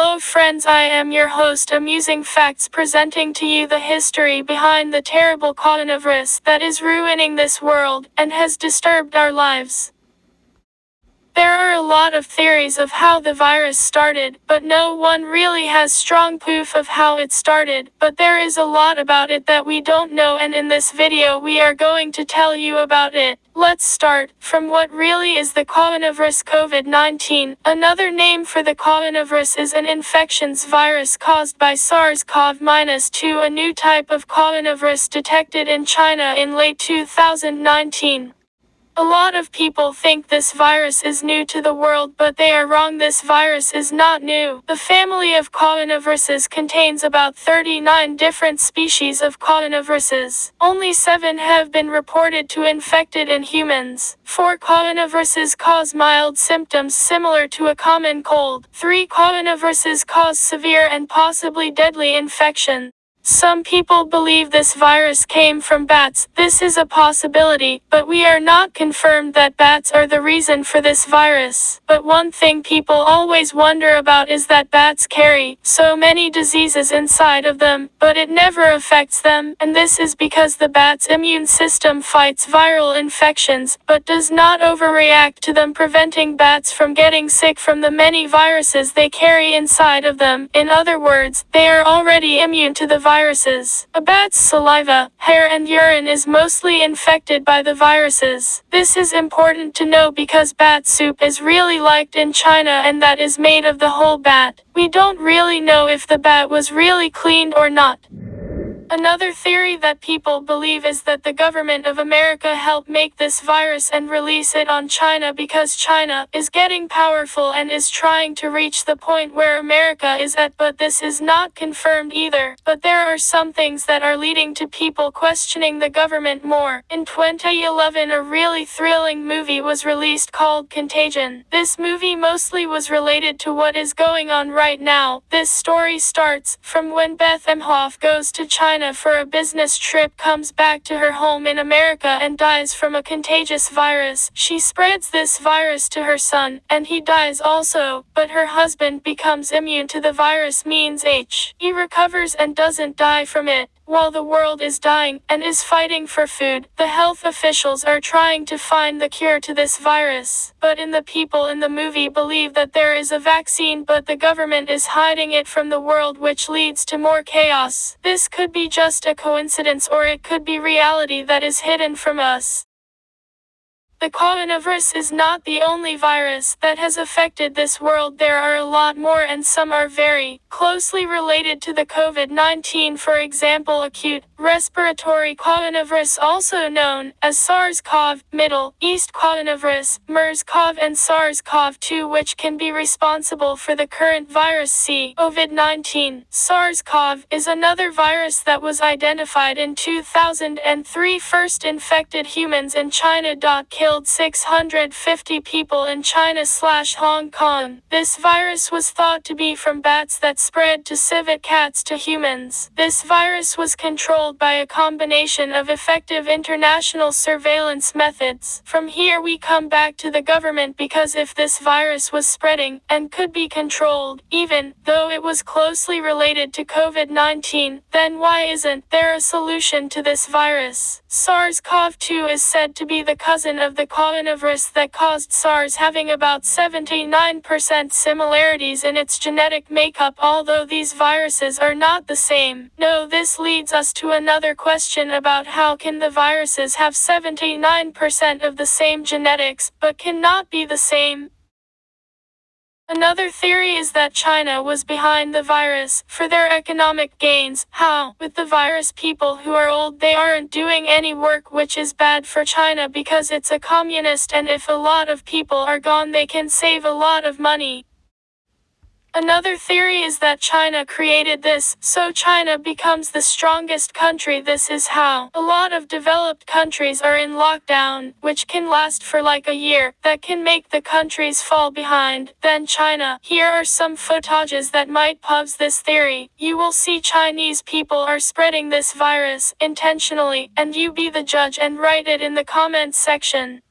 Hello friends, I am your host Amusing Facts, presenting to you the history behind the terrible coronavirus that is ruining this world and has disturbed our lives. There are a lot of theories of how the virus started, but no one really has strong proof of how it started, but there is a lot about it that we don't know, and in this video we are going to tell you about it. Let's start from what really is the coronavirus. COVID-19, another name for the coronavirus, is an infections virus caused by SARS-CoV-2, a new type of coronavirus detected in China in late 2019. A lot of people think this virus is new to the world, but they are wrong. This virus is not new. The family of coronaviruses contains about 39 different species of coronaviruses. Only 7 have been reported to infected in humans. 4 coronaviruses cause mild symptoms similar to a common cold. 3 coronaviruses cause severe and possibly deadly infection. Some people believe this virus came from bats. This is a possibility, but we are not confirmed that bats are the reason for this virus. But one thing people always wonder about is that bats carry so many diseases inside of them, but it never affects them, and this is because the bat's immune system fights viral infections, but does not overreact to them, preventing bats from getting sick from the many viruses they carry inside of them. In other words, they are already immune to the viruses. A bat's saliva, hair and urine is mostly infected by the viruses. This is important to know because bat soup is really liked in China, and that is made of the whole bat. We don't really know if the bat was really cleaned or not. Another theory that people believe is that the government of America helped make this virus and release it on China because China is getting powerful and is trying to reach the point where America is at, but this is not confirmed either. But there are some things that are leading to people questioning the government more. In 2011, a really thrilling movie was released called Contagion. This movie mostly was related to what is going on right now. This story starts from when Beth Emhoff goes to China for a business trip, comes back to her home in America and dies from a contagious virus. She spreads this virus to her son, and he dies also, but her husband becomes immune to the virus, means he recovers and doesn't die from it. While the world is dying and is fighting for food, the health officials are trying to find the cure to this virus. But the people in the movie believe that there is a vaccine, but the government is hiding it from the world, which leads to more chaos. This could be just a coincidence, or it could be reality that is hidden from us. The coronavirus is not the only virus that has affected this world. There are a lot more, and some are very closely related to the COVID-19. For example, acute respiratory coronavirus, also known as SARS-CoV, Middle East coronavirus, MERS-CoV, and SARS-CoV-2, which can be responsible for the current virus COVID-19. SARS-CoV is another virus that was identified in 2003. First infected humans in China. Killed 650 people in China/Hong Kong. This virus was thought to be from bats that spread to civet cats to humans. This virus was controlled by a combination of effective international surveillance methods. From here we come back to the government, because if this virus was spreading and could be controlled, even though it was closely related to COVID-19, then why isn't there a solution to this virus? SARS-CoV-2 is said to be the cousin of the coronavirus that caused SARS, having about 79% similarities in its genetic makeup, although these viruses are not the same. No, this leads us to another question about how can the viruses have 79% of the same genetics, but cannot be the same. Another theory is that China was behind the virus for their economic gains. How? With the virus, people who are old, they aren't doing any work, which is bad for China because it's a communist, and if a lot of people are gone, they can save a lot of money. Another theory is that China created this, so China becomes the strongest country. This is how a lot of developed countries are in lockdown, which can last for like a year, that can make the countries fall behind. Then China. Here are some footages that might prove this theory. You will see Chinese people are spreading this virus intentionally, and you be the judge and write it in the comments section.